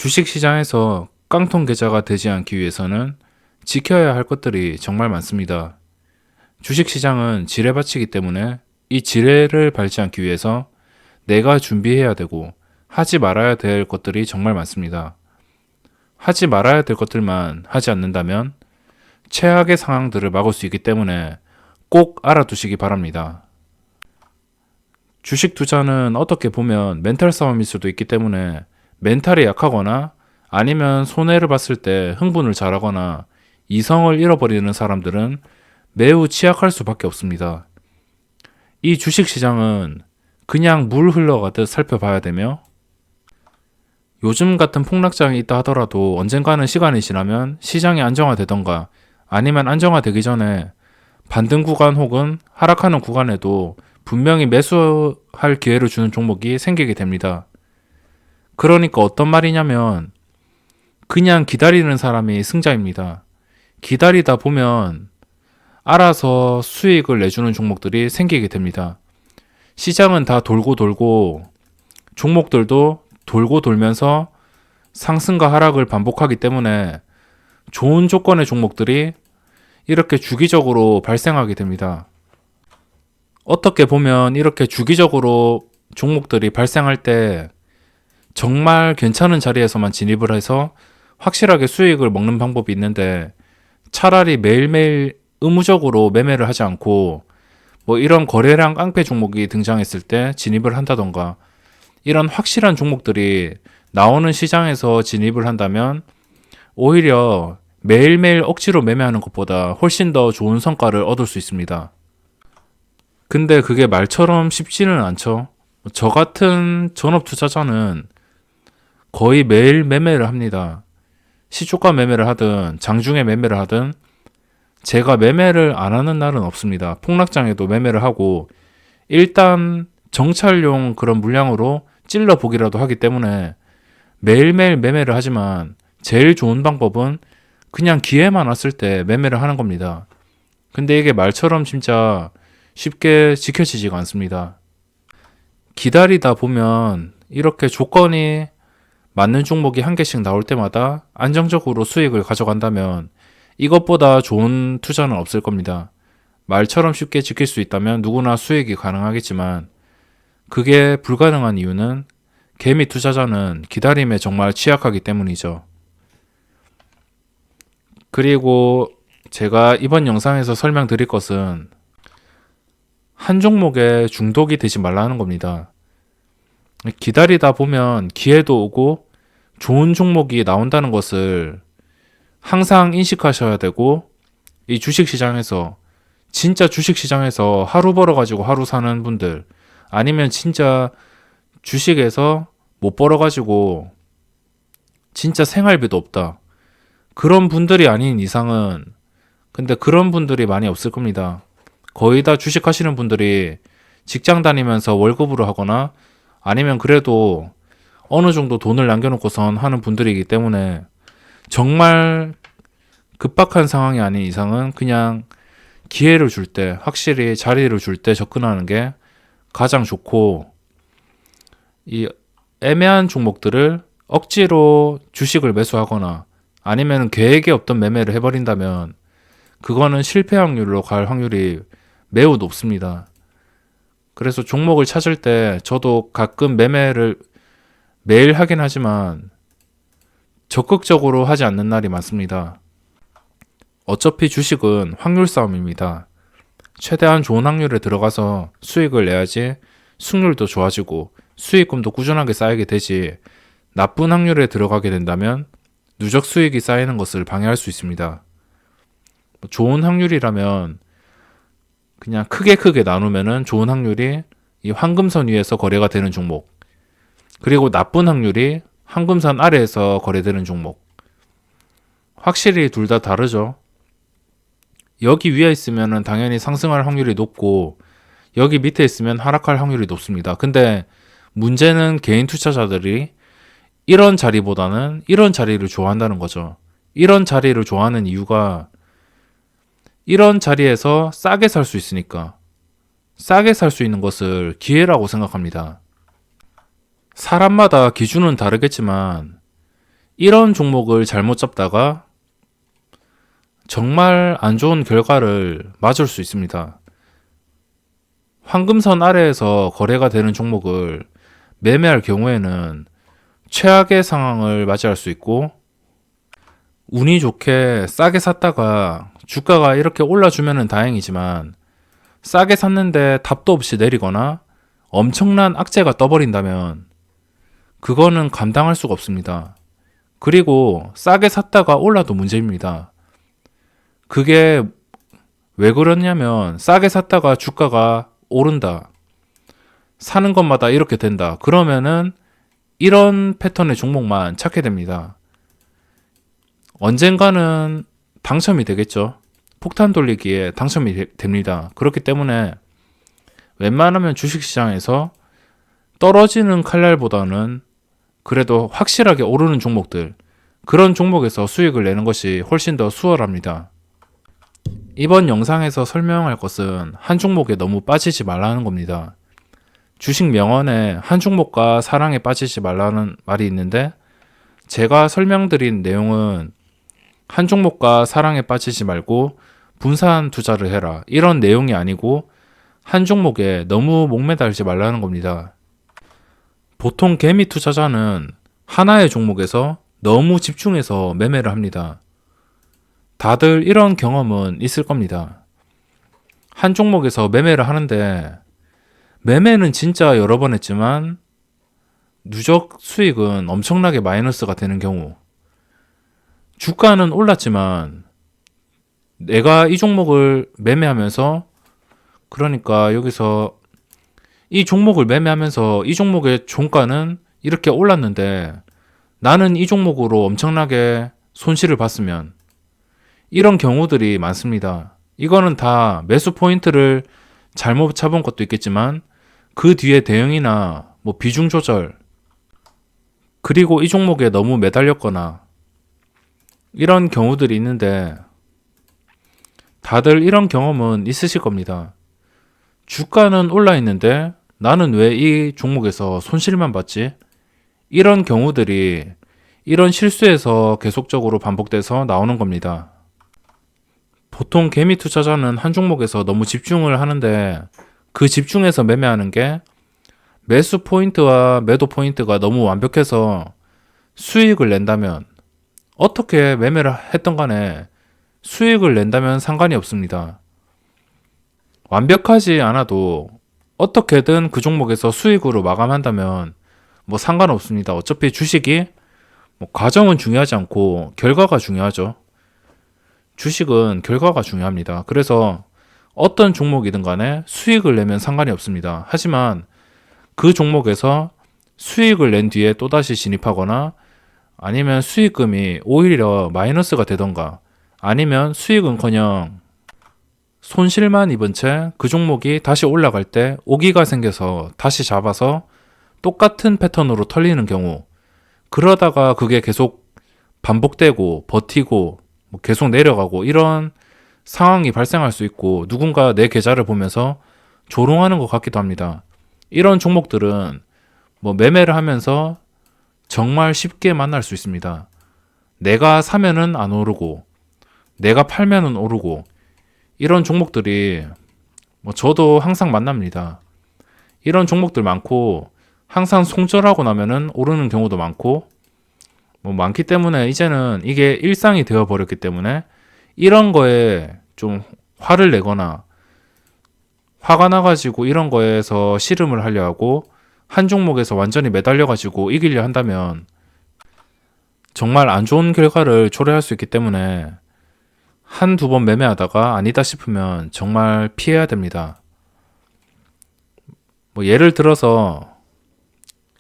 주식시장에서 깡통 계좌가 되지 않기 위해서는 지켜야 할 것들이 정말 많습니다. 주식시장은 지뢰밭이기 때문에 이 지뢰를 밟지 않기 위해서 내가 준비해야 되고 하지 말아야 될 것들이 정말 많습니다. 하지 말아야 될 것들만 하지 않는다면 최악의 상황들을 막을 수 있기 때문에 꼭 알아두시기 바랍니다. 주식 투자는 어떻게 보면 멘탈 싸움일 수도 있기 때문에 멘탈이 약하거나 아니면 손해를 봤을 때 흥분을 잘하거나 이성을 잃어버리는 사람들은 매우 취약할 수밖에 없습니다. 이 주식시장은 그냥 물 흘러가듯 살펴봐야 되며 요즘 같은 폭락장이 있다 하더라도 언젠가는 시간이 지나면 시장이 안정화되던가 아니면 안정화되기 전에 반등 구간 혹은 하락하는 구간에도 분명히 매수할 기회를 주는 종목이 생기게 됩니다. 그러니까 어떤 말이냐면 그냥 기다리는 사람이 승자입니다. 기다리다 보면 알아서 수익을 내주는 종목들이 생기게 됩니다. 시장은 다 돌고 돌고 종목들도 돌고 돌면서 상승과 하락을 반복하기 때문에 좋은 조건의 종목들이 이렇게 주기적으로 발생하게 됩니다. 어떻게 보면 이렇게 주기적으로 종목들이 발생할 때 정말 괜찮은 자리에서만 진입을 해서 확실하게 수익을 먹는 방법이 있는데 차라리 매일매일 의무적으로 매매를 하지 않고 이런 거래량 깡패 종목이 등장했을 때 진입을 한다던가 이런 확실한 종목들이 나오는 시장에서 진입을 한다면 오히려 매일매일 억지로 매매하는 것보다 훨씬 더 좋은 성과를 얻을 수 있습니다. 근데 그게 말처럼 쉽지는 않죠. 저 같은 전업 투자자는 거의 매일 매매를 합니다. 시초가 매매를 하든 장중에 매매를 하든 제가 매매를 안 하는 날은 없습니다. 폭락장에도 매매를 하고 일단 정찰용 그런 물량으로 찔러 보기라도 하기 때문에 매일매일 매매를 하지만 제일 좋은 방법은 그냥 기회만 왔을 때 매매를 하는 겁니다. 근데 이게 말처럼 진짜 쉽게 지켜지지가 않습니다. 기다리다 보면 이렇게 조건이 맞는 종목이 한 개씩 나올 때마다 안정적으로 수익을 가져간다면 이것보다 좋은 투자는 없을 겁니다. 말처럼 쉽게 지킬 수 있다면 누구나 수익이 가능하겠지만 그게 불가능한 이유는 개미 투자자는 기다림에 정말 취약하기 때문이죠. 그리고 제가 이번 영상에서 설명드릴 것은 한 종목에 중독이 되지 말라는 겁니다. 기다리다 보면 기회도 오고 좋은 종목이 나온다는 것을 항상 인식하셔야 되고 이 주식시장에서 진짜 주식시장에서 하루 벌어가지고 하루 사는 분들 아니면 진짜 주식에서 못 벌어가지고 진짜 생활비도 없다. 그런 분들이 아닌 이상은 근데 그런 분들이 많이 없을 겁니다. 거의 다 주식하시는 분들이 직장 다니면서 월급으로 하거나 아니면 그래도 어느 정도 돈을 남겨놓고선 하는 분들이기 때문에 정말 급박한 상황이 아닌 이상은 그냥 기회를 줄 때, 확실히 자리를 줄 때 접근하는 게 가장 좋고 이 애매한 종목들을 억지로 주식을 매수하거나 아니면 계획에 없던 매매를 해버린다면 그거는 실패 확률로 갈 확률이 매우 높습니다. 그래서 종목을 찾을 때 저도 가끔 매매를 매일 하긴 하지만 적극적으로 하지 않는 날이 많습니다. 어차피 주식은 확률 싸움입니다. 최대한 좋은 확률에 들어가서 수익을 내야지 수익률도 좋아지고 수익금도 꾸준하게 쌓이게 되지 나쁜 확률에 들어가게 된다면 누적 수익이 쌓이는 것을 방해할 수 있습니다. 좋은 확률이라면 그냥 크게 나누면은 좋은 확률이 이 황금선 위에서 거래가 되는 종목 그리고 나쁜 확률이 황금선 아래에서 거래되는 종목 확실히 둘 다 다르죠. 여기 위에 있으면 당연히 상승할 확률이 높고 여기 밑에 있으면 하락할 확률이 높습니다. 근데 문제는 개인 투자자들이 이런 자리보다는 이런 자리를 좋아한다는 거죠. 이런 자리를 좋아하는 이유가 이런 자리에서 싸게 살 수 있으니까 싸게 살 수 있는 것을 기회라고 생각합니다. 사람마다 기준은 다르겠지만 이런 종목을 잘못 잡다가 정말 안 좋은 결과를 맞을 수 있습니다. 황금선 아래에서 거래가 되는 종목을 매매할 경우에는 최악의 상황을 맞이할 수 있고, 운이 좋게 싸게 샀다가 주가가 이렇게 올라주면 다행이지만 싸게 샀는데 답도 없이 내리거나 엄청난 악재가 떠버린다면 그거는 감당할 수가 없습니다. 그리고 싸게 샀다가 올라도 문제입니다. 그게 왜 그러냐면 싸게 샀다가 주가가 오른다. 사는 것마다 이렇게 된다. 그러면은 이런 패턴의 종목만 찾게 됩니다. 언젠가는 당첨이 되겠죠. 폭탄 돌리기에 당첨이 됩니다. 그렇기 때문에 웬만하면 주식시장에서 떨어지는 칼날보다는 그래도 확실하게 오르는 종목들, 그런 종목에서 수익을 내는 것이 훨씬 더 수월합니다. 이번 영상에서 설명할 것은 한 종목에 너무 빠지지 말라는 겁니다. 주식 명언에 한 종목과 사랑에 빠지지 말라는 말이 있는데, 제가 설명드린 내용은 한 종목과 사랑에 빠지지 말고 분산 투자를 해라, 이런 내용이 아니고 한 종목에 너무 목매달지 말라는 겁니다. 보통 개미 투자자는 하나의 종목에서 너무 집중해서 매매를 합니다. 다들 이런 경험은 있을 겁니다. 한 종목에서 매매를 하는데 매매는 진짜 여러 번 했지만 누적 수익은 엄청나게 마이너스가 되는 경우, 주가는 올랐지만 내가 이 종목을 매매하면서, 그러니까 여기서 이 종목을 매매하면서 이 종목의 종가는 이렇게 올랐는데 나는 이 종목으로 엄청나게 손실을 봤으면, 이런 경우들이 많습니다. 이거는 다 매수 포인트를 잘못 잡은 것도 있겠지만 그 뒤에 대응이나 비중 조절, 그리고 이 종목에 너무 매달렸거나 이런 경우들이 있는데, 다들 이런 경험은 있으실 겁니다. 주가는 올라 있는데 나는 왜 이 종목에서 손실만 봤지? 이런 경우들이 이런 실수에서 계속적으로 반복돼서 나오는 겁니다. 보통 개미 투자자는 한 종목에서 너무 집중을 하는데 그 집중해서 매매하는 게 매수 포인트와 매도 포인트가 너무 완벽해서 수익을 낸다면, 어떻게 매매를 했던 간에 수익을 낸다면 상관이 없습니다. 완벽하지 않아도 어떻게든 그 종목에서 수익으로 마감한다면 상관없습니다. 어차피 주식이 과정은 중요하지 않고 결과가 중요하죠. 주식은 결과가 중요합니다. 그래서 어떤 종목이든 간에 수익을 내면 상관이 없습니다. 하지만 그 종목에서 수익을 낸 뒤에 또다시 진입하거나, 아니면 수익금이 오히려 마이너스가 되던가, 아니면 수익은커녕 손실만 입은 채 그 종목이 다시 올라갈 때 오기가 생겨서 다시 잡아서 똑같은 패턴으로 털리는 경우, 그러다가 그게 계속 반복되고 버티고 계속 내려가고 이런 상황이 발생할 수 있고, 누군가 내 계좌를 보면서 조롱하는 것 같기도 합니다. 이런 종목들은 매매를 하면서 정말 쉽게 만날 수 있습니다. 내가 사면은 안 오르고 내가 팔면은 오르고, 이런 종목들이 저도 항상 만납니다. 이런 종목들 많고, 항상 손절하고 나면은 오르는 경우도 많고 많기 때문에 이제는 이게 일상이 되어버렸기 때문에 이런 거에 좀 화를 내거나 화가 나가지고 이런 거에서 씨름을 하려 하고 한 종목에서 완전히 매달려가지고 이기려 한다면 정말 안 좋은 결과를 초래할 수 있기 때문에 한두 번 매매하다가 아니다 싶으면 정말 피해야 됩니다. 예를 들어서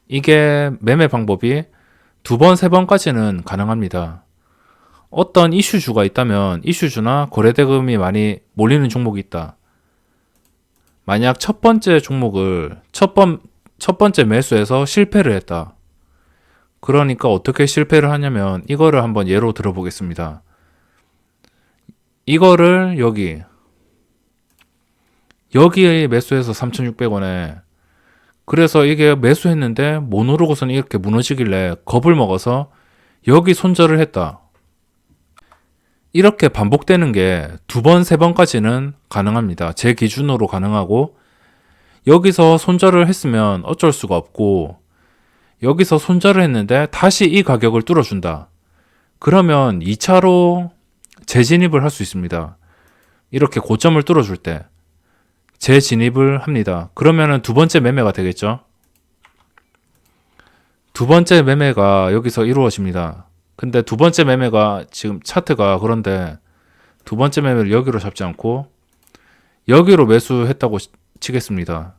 이게 매매 방법이 두 번, 세 번까지는 가능합니다. 어떤 이슈주가 있다면 이슈주나 거래대금이 많이 몰리는 종목이 있다. 만약 첫 번째 종목을 첫 번째 매수해서 실패를 했다. 그러니까 어떻게 실패를 하냐면 이거를 한번 예로 들어보겠습니다. 이거를 여기에 매수해서 3,600원에, 그래서 이게 매수했는데 못 오르고서는 이렇게 무너지길래 겁을 먹어서 여기 손절을 했다. 이렇게 반복되는 게 2번, 3번까지는 가능합니다. 제 기준으로 가능하고, 여기서 손절을 했으면 어쩔 수가 없고, 여기서 손절을 했는데 다시 이 가격을 뚫어준다. 그러면 2차로 재진입을 할 수 있습니다. 이렇게 고점을 뚫어줄 때 재진입을 합니다. 그러면은 2번째 매매가 되겠죠. 2번째 매매가 여기서 이루어집니다. 근데 2번째 매매가 지금 차트가 그런데 2번째 매매를 여기로 잡지 않고 여기로 매수했다고 치겠습니다.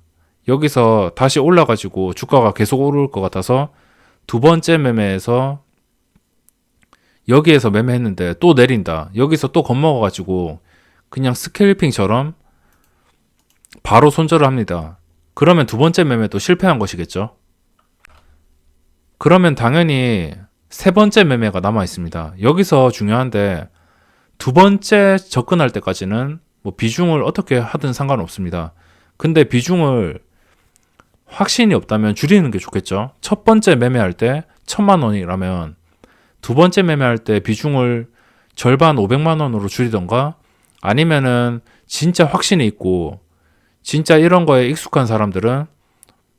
여기서 다시 올라가지고 주가가 계속 오를 것 같아서 2번째 매매에서 여기에서 매매했는데 또 내린다. 여기서 또 겁먹어가지고 그냥 스캘핑처럼 바로 손절을 합니다. 그러면 2번째 매매도 실패한 것이겠죠. 그러면 당연히 3번째 매매가 남아 있습니다. 여기서 중요한데 2번째 접근할 때까지는 뭐 비중을 어떻게 하든 상관없습니다. 근데 비중을 확신이 없다면 줄이는 게 좋겠죠. 첫 번째 매매할 때 1000만 원이라면 2번째 매매할 때 비중을 절반 500만 원으로 줄이던가 아니면은 진짜 확신이 있고 진짜 이런 거에 익숙한 사람들은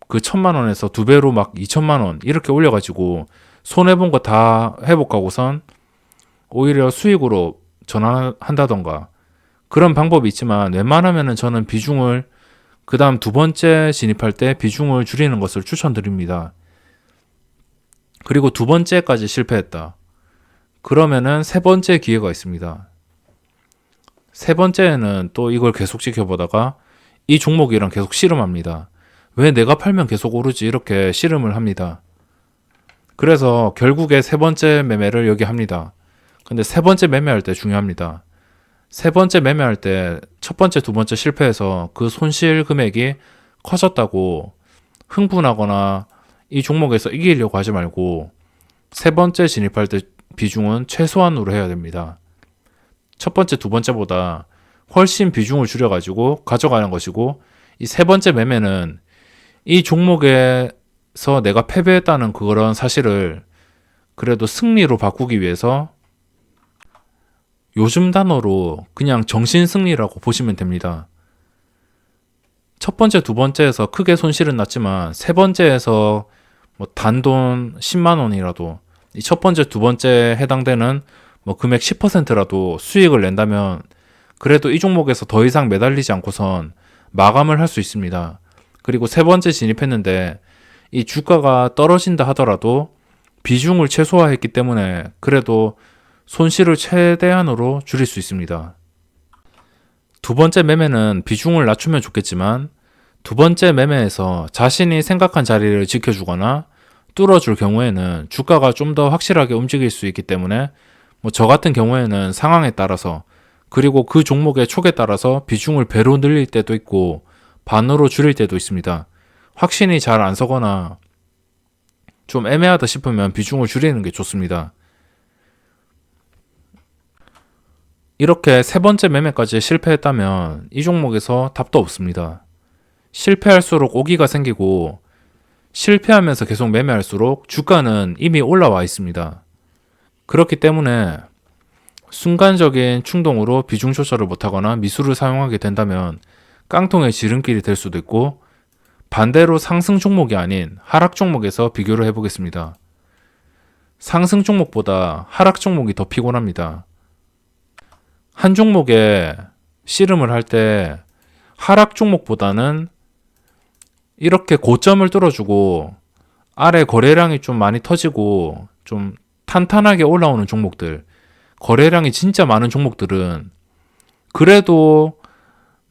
그 1000만 원에서 2배로 막 2000만 원 이렇게 올려가지고 손해본 거 다 회복하고선 오히려 수익으로 전환한다던가 그런 방법이 있지만 웬만하면은 저는 비중을 그 다음 2번째 진입할 때 비중을 줄이는 것을 추천드립니다. 그리고 2번째까지 실패했다. 그러면은 3번째 기회가 있습니다. 3번째에는 또 이걸 계속 지켜보다가 이 종목이랑 계속 씨름합니다. 왜 내가 팔면 계속 오르지? 이렇게 씨름을 합니다. 그래서 결국에 3번째 매매를 여기 합니다. 근데 3번째 매매할 때 중요합니다. 3번째 매매할 때 첫 번째, 2번째 실패해서 그 손실 금액이 커졌다고 흥분하거나 이 종목에서 이기려고 하지 말고 3번째 진입할 때 비중은 최소한으로 해야 됩니다. 첫 번째, 2번째보다 훨씬 비중을 줄여가지고 가져가는 것이고 이 3번째 매매는 이 종목에서 내가 패배했다는 그런 사실을 그래도 승리로 바꾸기 위해서 요즘 단어로 그냥 정신승리라고 보시면 됩니다. 첫 번째, 2번째에서 크게 손실은 났지만 3번째에서 뭐 단돈 10만 원이라도 이 첫 번째, 2번째에 해당되는 뭐 금액 10%라도 수익을 낸다면 그래도 이 종목에서 더 이상 매달리지 않고선 마감을 할 수 있습니다. 그리고 3번째 진입했는데 이 주가가 떨어진다 하더라도 비중을 최소화했기 때문에 그래도 손실을 최대한으로 줄일 수 있습니다. 2번째 매매는 비중을 낮추면 좋겠지만 2번째 매매에서 자신이 생각한 자리를 지켜주거나 뚫어줄 경우에는 주가가 좀 더 확실하게 움직일 수 있기 때문에 뭐 저 같은 경우에는 상황에 따라서 그리고 그 종목의 촉에 따라서 비중을 배로 늘릴 때도 있고 반으로 줄일 때도 있습니다. 확신이 잘 안 서거나 좀 애매하다 싶으면 비중을 줄이는 게 좋습니다. 이렇게 3번째 매매까지 실패했다면 이 종목에서 답도 없습니다. 실패할수록 오기가 생기고 실패하면서 계속 매매할수록 주가는 이미 올라와 있습니다. 그렇기 때문에 순간적인 충동으로 비중 조절을 못하거나 미수를 사용하게 된다면 깡통의 지름길이 될 수도 있고 반대로 상승 종목이 아닌 하락 종목에서 비교를 해보겠습니다. 상승 종목보다 하락 종목이 더 피곤합니다. 한 종목에 씨름을 할 때 하락 종목보다는 이렇게 고점을 뚫어주고 아래 거래량이 좀 많이 터지고 좀 탄탄하게 올라오는 종목들, 거래량이 진짜 많은 종목들은 그래도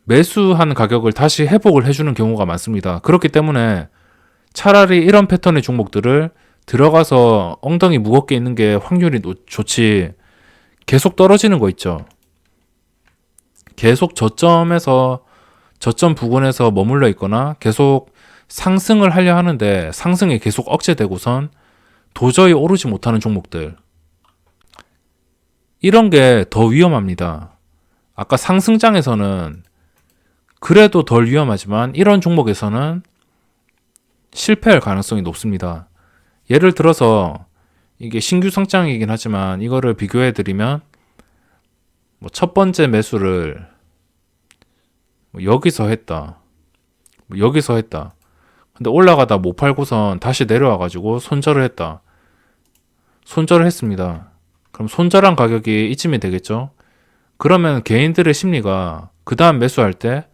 매수한 가격을 다시 회복을 해주는 경우가 많습니다. 그렇기 때문에 차라리 이런 패턴의 종목들을 들어가서 엉덩이 무겁게 있는 게 확률이 좋지 계속 떨어지는 거 있죠. 계속 저점 부근에서 머물러 있거나 계속 상승을 하려 하는데 상승이 계속 억제되고선 도저히 오르지 못하는 종목들, 이런 게 더 위험합니다. 아까 상승장에서는 그래도 덜 위험하지만 이런 종목에서는 실패할 가능성이 높습니다. 예를 들어서 이게 신규 상장이긴 하지만 이거를 비교해 드리면 뭐 첫 번째 매수를 뭐 여기서 했다. 뭐 여기서 했다. 근데 올라가다 못 팔고선 다시 내려와 가지고 손절을 했다. 손절을 했습니다. 그럼 손절한 가격이 이쯤이 되겠죠? 그러면 개인들의 심리가 그 다음 매수할 때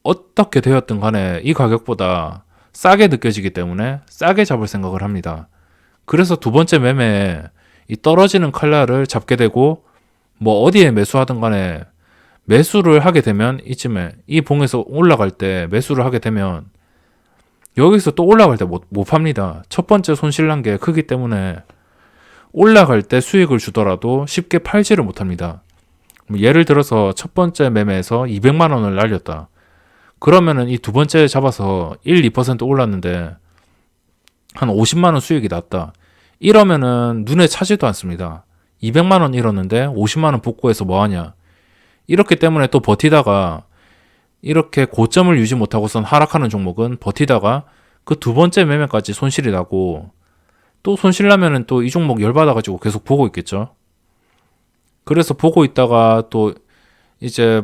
어떻게 되었든 간에 이 가격보다 싸게 느껴지기 때문에 싸게 잡을 생각을 합니다. 그래서 두 번째 매매에 이 떨어지는 칼날을 잡게 되고 뭐 어디에 매수하든 간에 매수를 하게 되면 이쯤에 이 봉에서 올라갈 때 매수를 하게 되면 여기서 또 올라갈 때 못 팝니다. 첫 번째 손실난 게 크기 때문에 올라갈 때 수익을 주더라도 쉽게 팔지를 못합니다. 예를 들어서 첫 번째 매매에서 200만 원을 날렸다. 그러면은 이 두 번째 잡아서 1, 2% 올랐는데 한 50만 원 수익이 났다. 이러면은 눈에 차지도 않습니다. 200만 원 잃었는데 50만 원 복구해서 뭐 하냐. 이렇기 때문에 또 버티다가 이렇게 고점을 유지 못하고선 하락하는 종목은 버티다가 그 두 번째 매매까지 손실이 나고 또 손실 나면은 또 이 종목 열받아가지고 계속 보고 있겠죠. 그래서 보고 있다가 또 이제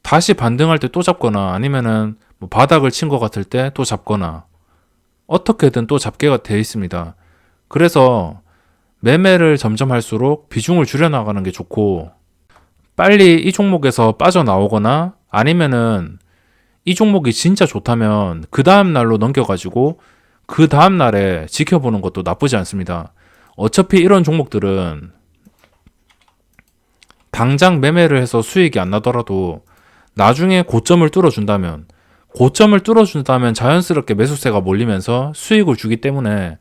다시 반등할 때 또 잡거나 아니면은 뭐 바닥을 친 것 같을 때 또 잡거나 어떻게든 또 잡게가 돼 있습니다. 그래서 매매를 점점 할수록 비중을 줄여나가는 게 좋고 빨리 이 종목에서 빠져나오거나 아니면은 이 종목이 진짜 좋다면 그 다음 날로 넘겨가지고 그 다음 날에 지켜보는 것도 나쁘지 않습니다. 어차피 이런 종목들은 당장 매매를 해서 수익이 안 나더라도 나중에 고점을 뚫어준다면 자연스럽게 매수세가 몰리면서 수익을 주기 때문에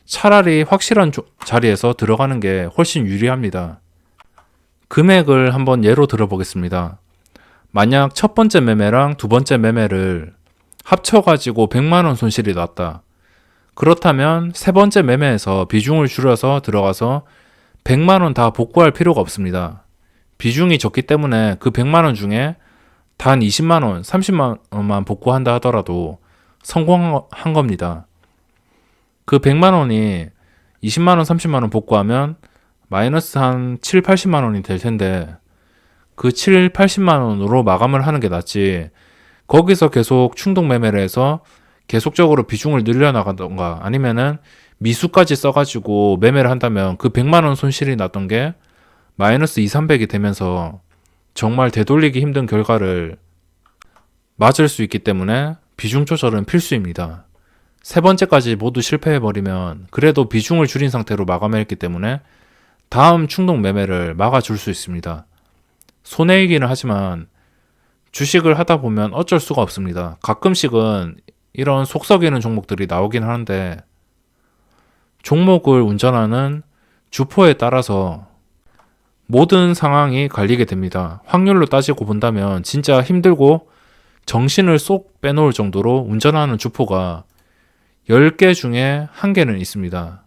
차라리 확실한 자리에서 들어가는 게 훨씬 유리합니다. 금액을 한번 예로 들어보겠습니다. 만약 첫 번째 매매랑 두 번째 매매를 합쳐가지고 100만 원 손실이 났다. 그렇다면 세 번째 매매에서 비중을 줄여서 들어가서 100만 원 다 복구할 필요가 없습니다. 비중이 적기 때문에 그 100만 원 중에 단 20만 원, 30만 원만 복구한다 하더라도 성공한 겁니다. 그 100만 원이 20만 원, 30만 원 복구하면 마이너스 한 7, 80만 원이 될 텐데 그 7, 80만 원으로 마감을 하는 게 낫지. 거기서 계속 충동 매매를 해서 계속적으로 비중을 늘려나가던가 아니면은 미수까지 써가지고 매매를 한다면 그 100만 원 손실이 났던 게 마이너스 2, 300이 되면서 정말 되돌리기 힘든 결과를 맞을 수 있기 때문에 비중 조절은 필수입니다. 세 번째까지 모두 실패해버리면 그래도 비중을 줄인 상태로 마감했기 때문에 다음 충동 매매를 막아줄 수 있습니다. 손해이기는 하지만 주식을 하다 보면 어쩔 수가 없습니다. 가끔씩은 이런 속 썩이는 종목들이 나오긴 하는데 종목을 운전하는 주포에 따라서 모든 상황이 갈리게 됩니다. 확률로 따지고 본다면 진짜 힘들고 정신을 쏙 빼놓을 정도로 운전하는 주포가 10개 중에 1개는 있습니다.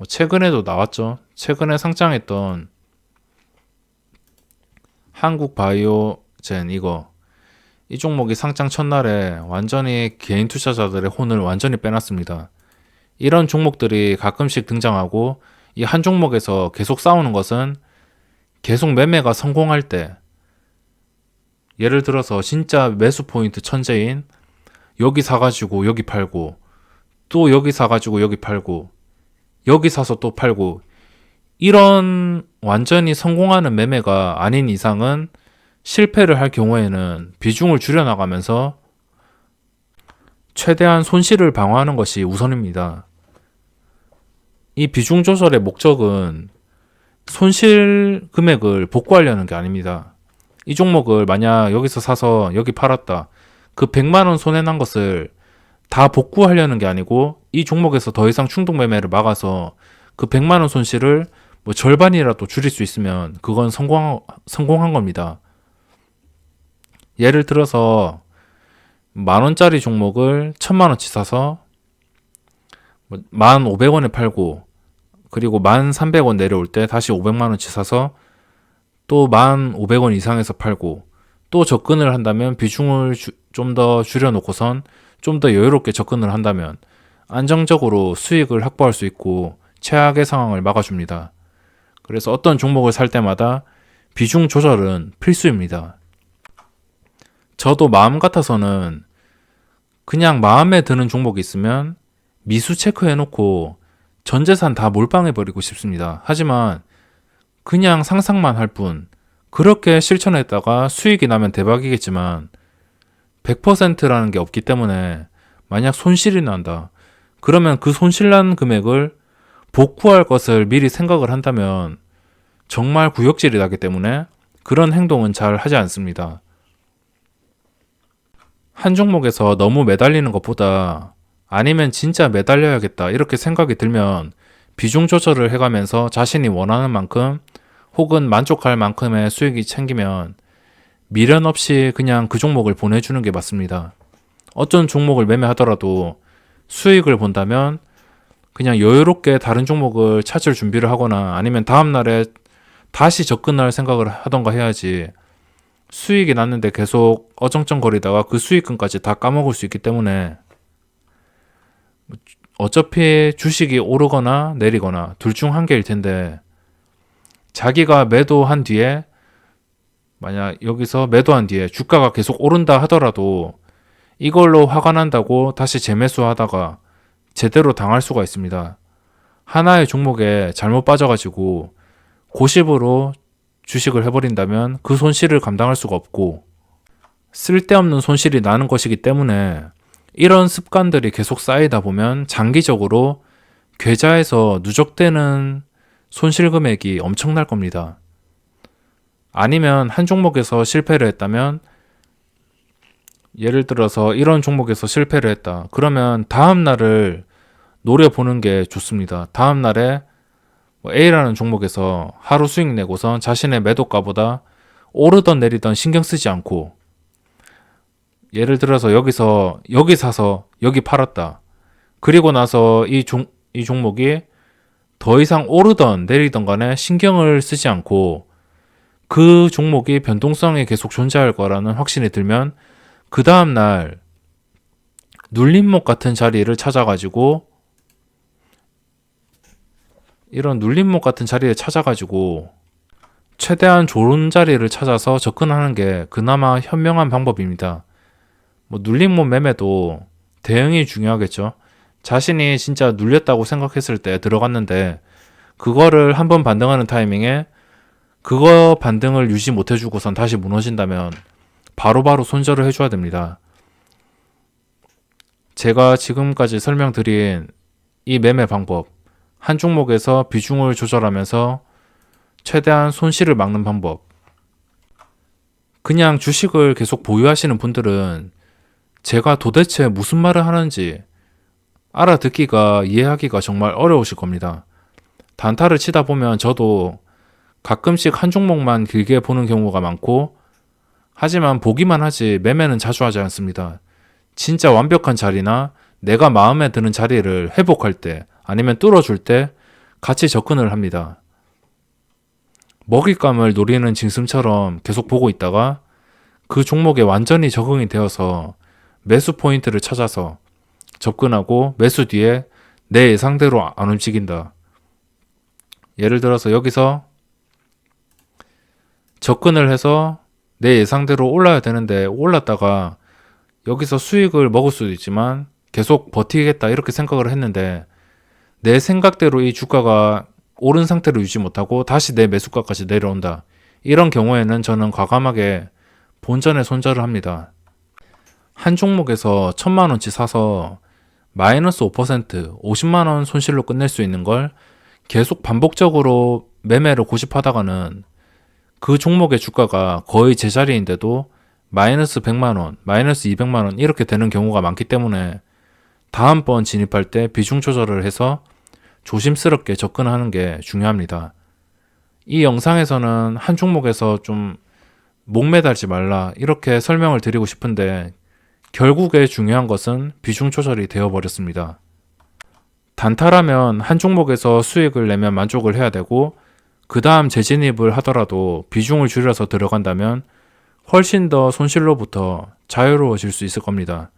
최근에도 나왔죠. 최근에 상장했던 한국바이오젠 이 종목이 상장 첫날에 완전히 개인 투자자들의 혼을 완전히 빼놨습니다. 이런 종목들이 가끔씩 등장하고 이 한 종목에서 계속 싸우는 것은 계속 매매가 성공할 때 예를 들어서 진짜 매수 포인트 천재인 여기 사가지고 여기 팔고 또 여기 사가지고 여기 팔고 여기 사서 또 팔고 이런 완전히 성공하는 매매가 아닌 이상은 실패를 할 경우에는 비중을 줄여나가면서 최대한 손실을 방어하는 것이 우선입니다. 이 비중 조절의 목적은 손실 금액을 복구하려는 게 아닙니다. 이 종목을 만약 여기서 사서 여기 팔았다. 그 100만 원 손해난 것을 다 복구하려는 게 아니고 이 종목에서 더 이상 충동 매매를 막아서 그 100만 원 손실을 뭐 절반이라도 줄일 수 있으면 그건 성공한 겁니다. 예를 들어서 10,000원짜리 종목을 1,000만원치 사서 1,500원에 팔고 그리고 1,300원 내려올 때 다시 500만원치 사서 또 1,500원 이상에서 팔고 또 접근을 한다면 비중을 좀 더 줄여놓고선 좀 더 여유롭게 접근을 한다면 안정적으로 수익을 확보할 수 있고 최악의 상황을 막아줍니다. 그래서 어떤 종목을 살 때마다 비중 조절은 필수입니다. 저도 마음 같아서는 그냥 마음에 드는 종목이 있으면 미수 체크해놓고 전 재산 다 몰빵해버리고 싶습니다. 하지만 그냥 상상만 할 뿐, 그렇게 실천했다가 수익이 나면 대박이겠지만 100%라는 게 없기 때문에 만약 손실이 난다. 그러면 그 손실난 금액을 복구할 것을 미리 생각을 한다면 정말 구역질이 나기 때문에 그런 행동은 잘 하지 않습니다. 한 종목에서 너무 매달리는 것보다 아니면 진짜 매달려야겠다 이렇게 생각이 들면 비중 조절을 해가면서 자신이 원하는 만큼 혹은 만족할 만큼의 수익이 챙기면 미련 없이 그냥 그 종목을 보내주는 게 맞습니다. 어떤 종목을 매매하더라도 수익을 본다면 그냥 여유롭게 다른 종목을 찾을 준비를 하거나 아니면 다음날에 다시 접근할 생각을 하던가 해야지, 수익이 났는데 계속 어정쩡거리다가 그 수익금까지 다 까먹을 수 있기 때문에 어차피 주식이 오르거나 내리거나 둘 중 한 개일 텐데 자기가 매도한 뒤에 만약 여기서 매도한 뒤에 주가가 계속 오른다 하더라도 이걸로 화가 난다고 다시 재매수하다가 제대로 당할 수가 있습니다. 하나의 종목에 잘못 빠져가지고 고십으로 주식을 해버린다면 그 손실을 감당할 수가 없고 쓸데없는 손실이 나는 것이기 때문에 이런 습관들이 계속 쌓이다 보면 장기적으로 계좌에서 누적되는 손실 금액이 엄청날 겁니다. 아니면 한 종목에서 실패를 했다면 예를 들어서 이런 종목에서 실패를 했다. 그러면 다음 날을 노려보는 게 좋습니다. 다음 날에 A라는 종목에서 하루 수익 내고선 자신의 매도가보다 오르던 내리던 신경 쓰지 않고 예를 들어서 여기서 여기 사서 여기 팔았다. 그리고 나서 이 종목이 더 이상 오르던 내리던 간에 신경을 쓰지 않고 그 종목이 변동성이 계속 존재할 거라는 확신이 들면 그 다음날 눌림목 같은 자리를 찾아가지고 이런 눌림목 같은 자리에 찾아가지고 최대한 좋은 자리를 찾아서 접근하는 게 그나마 현명한 방법입니다. 눌림목 매매도 대응이 중요하겠죠. 자신이 진짜 눌렸다고 생각했을 때 들어갔는데 그거를 한번 반등하는 타이밍에 그거 반등을 유지 못해주고선 다시 무너진다면 바로바로 손절을 해줘야 됩니다. 제가 지금까지 설명드린 이 매매 방법, 한 종목에서 비중을 조절하면서 최대한 손실을 막는 방법, 그냥 주식을 계속 보유하시는 분들은 제가 도대체 무슨 말을 하는지 알아듣기가 이해하기가 정말 어려우실 겁니다. 단타를 치다 보면 저도 가끔씩 한 종목만 길게 보는 경우가 많고 하지만 보기만 하지 매매는 자주 하지 않습니다. 진짜 완벽한 자리나 내가 마음에 드는 자리를 회복할 때 아니면 뚫어줄 때 같이 접근을 합니다. 먹잇감을 노리는 짐승처럼 계속 보고 있다가 그 종목에 완전히 적응이 되어서 매수 포인트를 찾아서 접근하고 매수 뒤에 내 예상대로 안 움직인다. 예를 들어서 여기서 접근을 해서 내 예상대로 올라야 되는데 올랐다가 여기서 수익을 먹을 수도 있지만 계속 버티겠다 이렇게 생각을 했는데 내 생각대로 이 주가가 오른 상태로 유지 못하고 다시 내 매수가까지 내려온다. 이런 경우에는 저는 과감하게 본전에 손절을 합니다. 한 종목에서 1000만원치 사서 마이너스 5%, 50만원 손실로 끝낼 수 있는 걸 계속 반복적으로 매매를 고집하다가는 그 종목의 주가가 거의 제자리인데도 마이너스 100만원, 마이너스 200만원 이렇게 되는 경우가 많기 때문에 다음번 진입할 때 비중 조절을 해서 조심스럽게 접근하는 게 중요합니다. 이 영상에서는 한 종목에서 좀 목매달지 말라 이렇게 설명을 드리고 싶은데 결국에 중요한 것은 비중 조절이 되어버렸습니다. 단타라면 한 종목에서 수익을 내면 만족을 해야 되고 그 다음 재진입을 하더라도 비중을 줄여서 들어간다면 훨씬 더 손실로부터 자유로워질 수 있을 겁니다.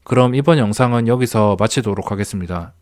그럼 이번 영상은 여기서 마치도록 하겠습니다.